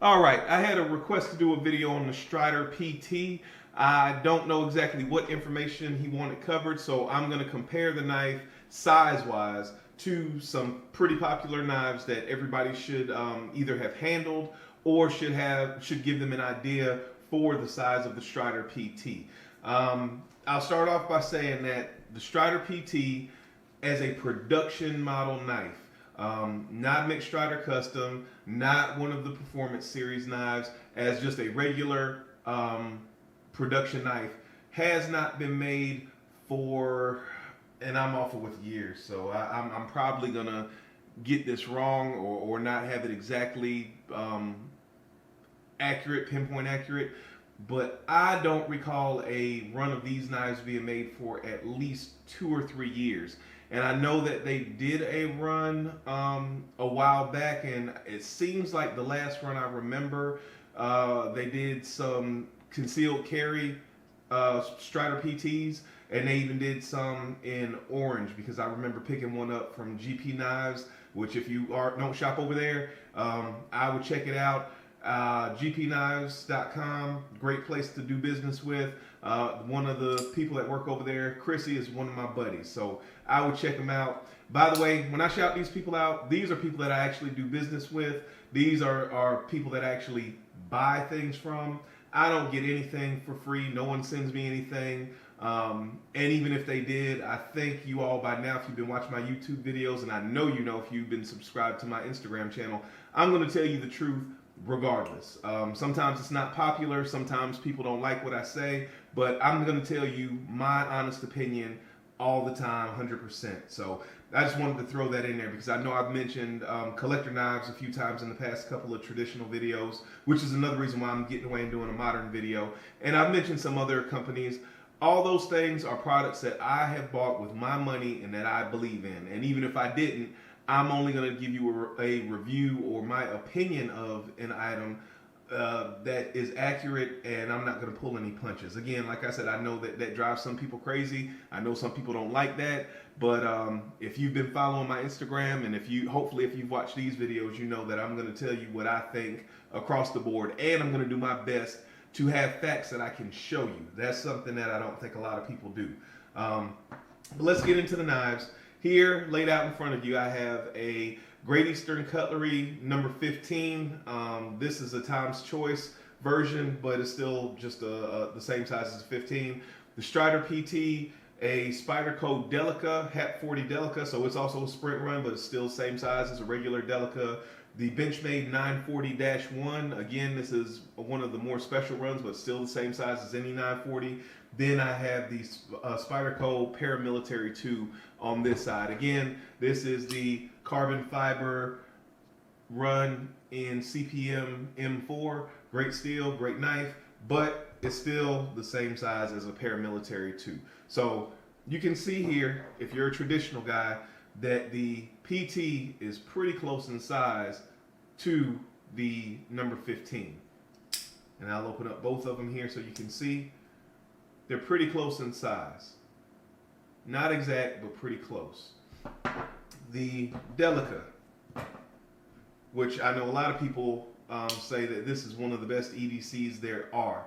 All right, I had a request to do a video on the Strider PT. I don't know exactly what information he wanted covered, so I'm going to compare the knife size-wise to some pretty popular knives that everybody should either have handled or should give them an idea for the size of the Strider PT. I'll start off by saying that the Strider PT as a production model knife. Not Mick Strider Custom, not one of the Performance Series knives, as just a regular production knife, has not been made for, and I'm off it with years, so I'm probably gonna get this wrong or not have it exactly accurate, pinpoint accurate, but I don't recall a run of these knives being made for at least 2 or 3 years. And I know that they did a run a while back, and it seems like the last run I remember, they did some concealed carry Strider PTs, and they even did some in orange because I remember picking one up from GP Knives, which if you don't shop over there, I would check it out. GPKnives.com, great place to do business with. One of the people that work over there, Chrissy, is one of my buddies, so I would check them out. By the way, when I shout these people out, these are people that I actually do business with. These are people that I actually buy things from. I don't get anything for free. No one sends me anything. And even if they did, I thank you all by now if you've been watching my YouTube videos, and I know you know if you've been subscribed to my Instagram channel. I'm going to tell you the truth regardless. Sometimes it's not popular. Sometimes people don't like what I say, but I'm going to tell you my honest opinion all the time, 100%. So I just wanted to throw that in there because I know I've mentioned collector knives a few times in the past couple of traditional videos, which is another reason why I'm getting away and doing a modern video. And I've mentioned some other companies. All those things are products that I have bought with my money and that I believe in. And even if I didn't, I'm only going to give you a review or my opinion of an item that is accurate, and I'm not going to pull any punches. Again, like I said, I know that drives some people crazy. I know some people don't like that, but if you've been following my Instagram, and hopefully if you've watched these videos, you know that I'm going to tell you what I think across the board, and I'm going to do my best to have facts that I can show you. That's something that I don't think a lot of people do. But let's get into the knives. Here, laid out in front of you, I have a Great Eastern Cutlery number 15. This is a Tom's Choice version, but it's still just the same size as a 15. The Strider PT, a Spyderco Delica, HAP 40 Delica, so it's also a sprint run, but it's still the same size as a regular Delica. The Benchmade 940-1, again, this is one of the more special runs, but still the same size as any 940. Then I have the Spyderco Paramilitary 2 on this side. Again, this is the carbon fiber run in CPM M4. Great steel, great knife, but it's still the same size as a Paramilitary 2. So you can see here, if you're a traditional guy, that the PT is pretty close in size to the number 15. And I'll open up both of them here so you can see. They're pretty close in size. Not exact, but pretty close. The Delica, which I know a lot of people say that this is one of the best EDCs there are.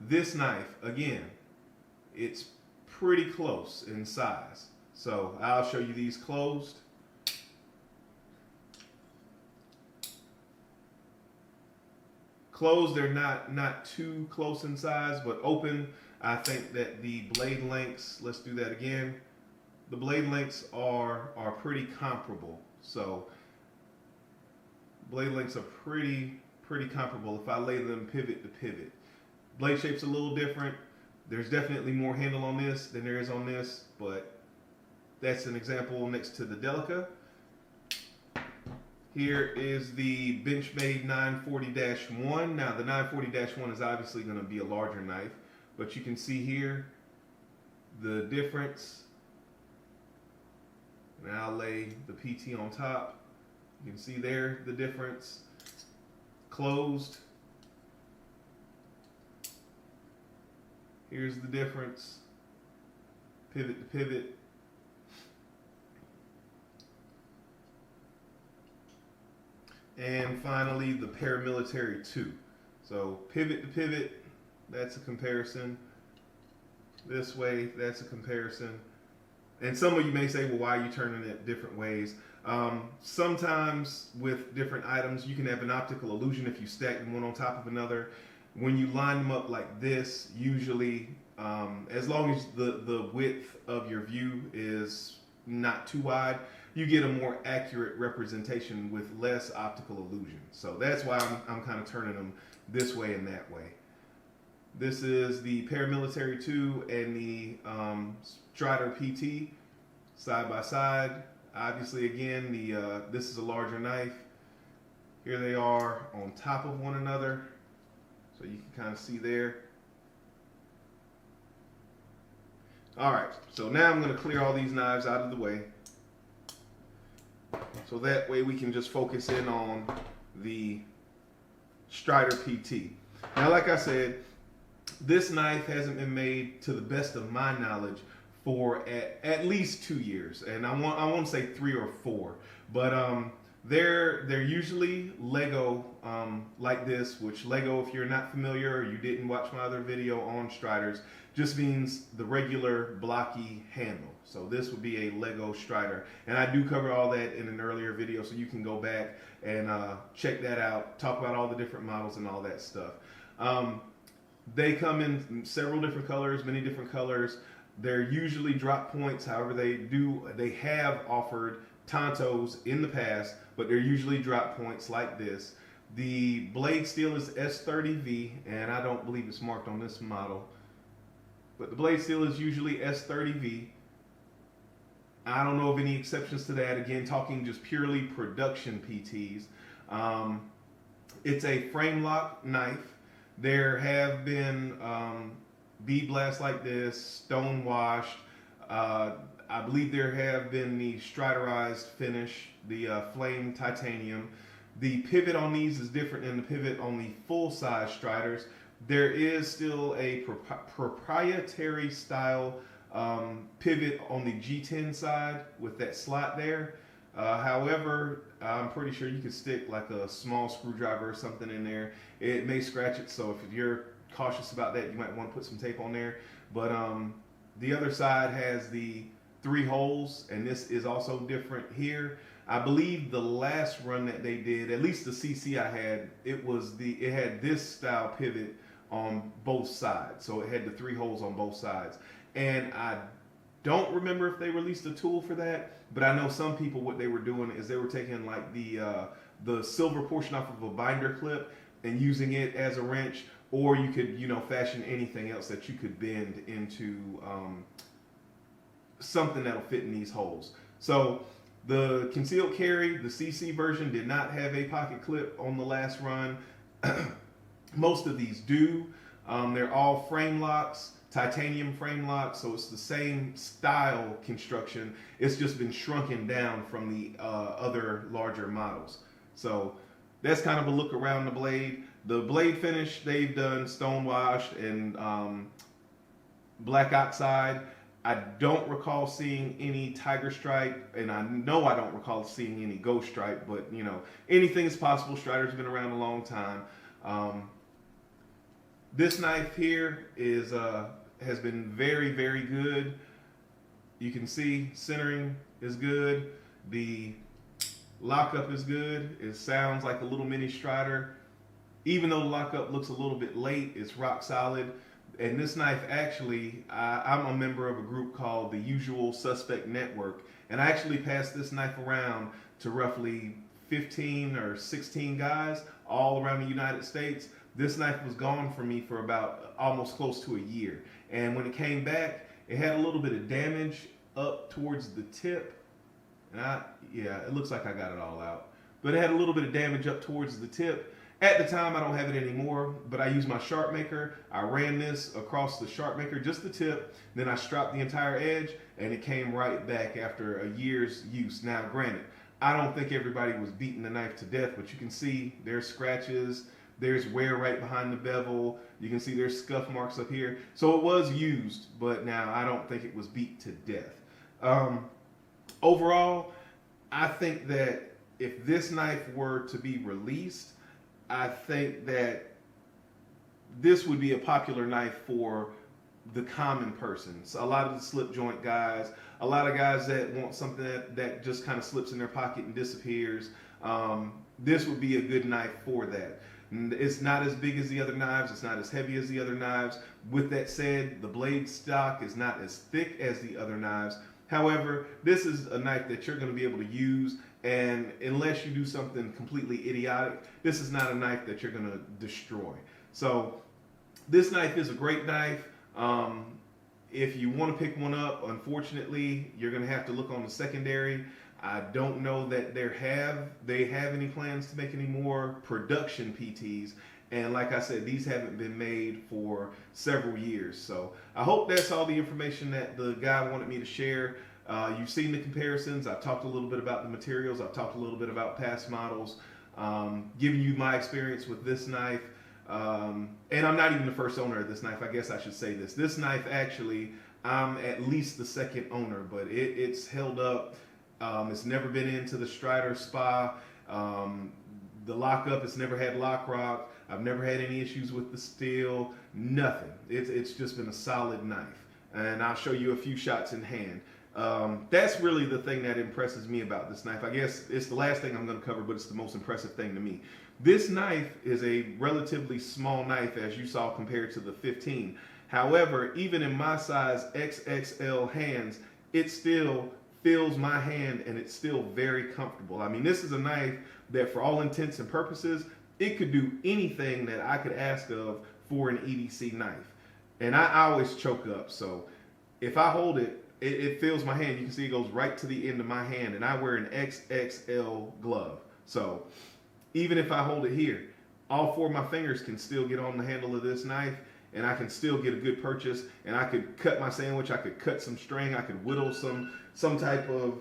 This knife, again, it's pretty close in size. So I'll show you these closed. Closed, they're not too close in size, but open, I think that the blade lengths, let's do that again. The blade lengths are pretty comparable. So blade lengths are pretty comparable if I lay them pivot to pivot. Blade shape's a little different. There's definitely more handle on this than there is on this, but that's an example next to the Delica. Here is the Benchmade 940-1. Now the 940-1 is obviously going to be a larger knife, but you can see here the difference. Now I'll lay the PT on top. You can see there the difference. Closed. Here's the difference. Pivot to pivot. And finally, the Paramilitary 2. So pivot to pivot, that's a comparison. This way, that's a comparison. And some of you may say, well, why are you turning it different ways? Sometimes with different items, you can have an optical illusion if you stack them one on top of another. When you line them up like this, usually, as long as the width of your view is not too wide, you get a more accurate representation with less optical illusion. So that's why I'm kind of turning them this way and that way. This is the Paramilitary 2 and the Strider PT side by side. Obviously, again, this is a larger knife. Here they are on top of one another. So you can kind of see there. All right, so now I'm going to clear all these knives out of the way. So that way we can just focus in on the Strider PT. Now, like I said, this knife hasn't been made, to the best of my knowledge, for at least 2 years, and I won't say 3 or 4, but they're usually Lego like this. Which Lego, if you're not familiar or you didn't watch my other video on Striders, just means the regular blocky handle. So this would be a Lego Strider, and I do cover all that in an earlier video, so you can go back and check that out, talk about all the different models and all that stuff. They come in several different colors, many different colors. They're usually drop points. However, they have offered Tontos in the past, but they're usually drop points like this. The blade steel is S30V, and I don't believe it's marked on this model, but the blade steel is usually S30V. I don't know of any exceptions to that. Again, talking just purely production PTs. It's a frame lock knife. There have been bead blasts like this, stone washed. I believe there have been the Striderized finish, the flame titanium. The pivot on these is different than the pivot on the full size Striders. There is still a proprietary style pivot on the G10 side with that slot there. However, I'm pretty sure you could stick like a small screwdriver or something in there. It may scratch it, so if you're cautious about that, you might want to put some tape on there. But the other side has the 3 holes, and this is also different here. I believe the last run that they did, at least the CC I had, it had this style pivot on both sides. So it had the 3 holes on both sides. And I don't remember if they released a tool for that, but I know some people, what they were doing is they were taking like the silver portion off of a binder clip and using it as a wrench, or you could, fashion anything else that you could bend into something that'll fit in these holes. So the concealed carry, the CC version, did not have a pocket clip on the last run. Most of these do. They're all frame locks, titanium frame locks, so it's the same style construction. It's just been shrunken down from the other larger models. So that's kind of a look around the blade. The blade finish, they've done stone washed and black oxide. I don't recall seeing any tiger stripe, and I know I don't recall seeing any ghost stripe, but anything is possible. Strider's been around a long time. This knife here has been very, very good. You can see centering is good. The lockup is good. It sounds like a little mini Strider. Even though the lockup looks a little bit late, it's rock solid. And this knife, actually, I'm a member of a group called the Usual Suspect Network, and I actually passed this knife around to roughly 15 or 16 guys all around the United States. This knife was gone from me for about almost close to a year. And when it came back, it had a little bit of damage up towards the tip. And it looks like I got it all out. But it had a little bit of damage up towards the tip. At the time, I don't have it anymore, but I used my sharp maker. I ran this across the sharp maker, just the tip. Then I stropped the entire edge, and it came right back after a year's use. Now, granted, I don't think everybody was beating the knife to death, but you can see there's scratches. There's wear right behind the bevel. You can see there's scuff marks up here. So it was used, but now I don't think it was beat to death. Overall, I think that if this knife were to be released, I think that this would be a popular knife for the common person. So a lot of the slip joint guys, a lot of guys that want something that just kind of slips in their pocket and disappears. This would be a good knife for that. It's not as big as the other knives. It's not as heavy as the other knives. With that said, the blade stock is not as thick as the other knives. However, this is a knife that you're going to be able to use, and unless you do something completely idiotic, this is not a knife that you're going to destroy. So this knife is a great knife. If you want to pick one up, unfortunately, you're going to have to look on the secondary. I don't know that they have any plans to make any more production PTs. And like I said, these haven't been made for several years. So I hope that's all the information that the guy wanted me to share. You've seen the comparisons. I've talked a little bit about the materials. I've talked a little bit about past models, giving you my experience with this knife. And I'm not even the first owner of this knife. I guess I should say this. This knife, actually, I'm at least the second owner, but it's held up. It's never been into the Strider spa. The lockup, it's never had lock rock. I've never had any issues with the steel, nothing. It's just been a solid knife. And I'll show you a few shots in hand. That's really the thing that impresses me about this knife. I guess it's the last thing I'm going to cover, but it's the most impressive thing to me. This knife is a relatively small knife, as you saw, compared to the 15. However, even in my size XXL hands, it still fills my hand, and it's still very comfortable. I mean, this is a knife that, for all intents and purposes, it could do anything that I could ask of for an EDC knife. And I always choke up, so if I hold it, it fills my hand. You can see it goes right to the end of my hand, and I wear an XXL glove. So even if I hold it here, all four of my fingers can still get on the handle of this knife, and I can still get a good purchase, and I could cut my sandwich, I could cut some string, I could whittle some type of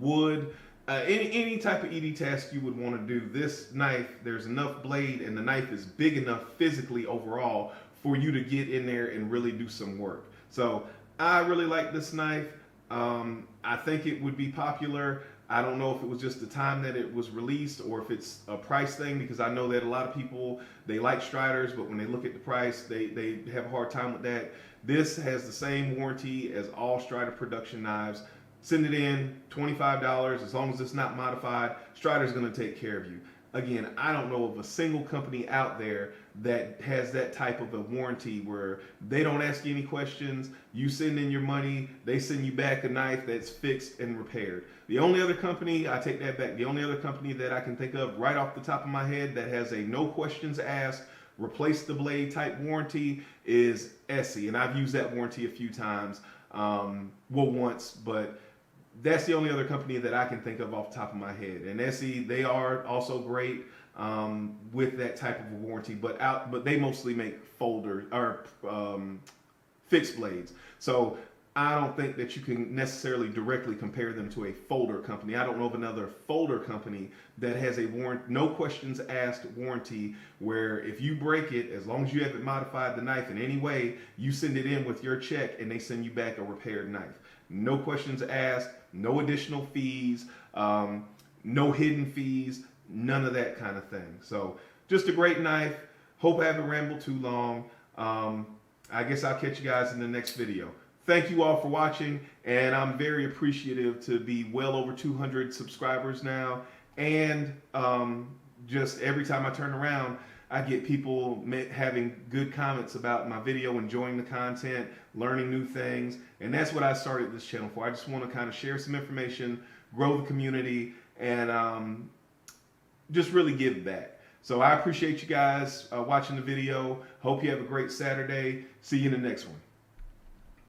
wood, any type of ED task you would want to do. This knife, there's enough blade, and the knife is big enough physically overall for you to get in there and really do some work. So I really like this knife. I think it would be popular. I don't know if it was just the time that it was released or if it's a price thing, because I know that a lot of people, they like Striders, but when they look at the price, they have a hard time with that. This has the same warranty as all Strider production knives. Send it in, $25. As long as it's not modified, Strider's going to take care of you. Again, I don't know of a single company out there that has that type of a warranty where they don't ask you any questions. You send in your money, they send you back a knife that's fixed and repaired. The only other company, I take that back, the only other company that I can think of right off the top of my head that has a no questions asked, replace the blade type warranty is Essie. And I've used that warranty a few times, once, but that's the only other company that I can think of off the top of my head. And Essie, they are also great with that type of a warranty, but they mostly make fixed blades. So I don't think that you can necessarily directly compare them to a folder company. I don't know of another folder company that has a no questions asked warranty where if you break it, as long as you haven't modified the knife in any way, you send it in with your check and they send you back a repaired knife. No questions asked, no additional fees, no hidden fees, none of that kind of thing. So just a great knife. Hope I haven't rambled too long. I guess I'll catch you guys in the next video. Thank you all for watching, and I'm very appreciative to be well over 200 subscribers now. And just every time I turn around, I get people having good comments about my video, enjoying the content, learning new things. And that's what I started this channel for. I just want to kind of share some information, grow the community, and just really give back. So I appreciate you guys watching the video. Hope you have a great Saturday. See you in the next one.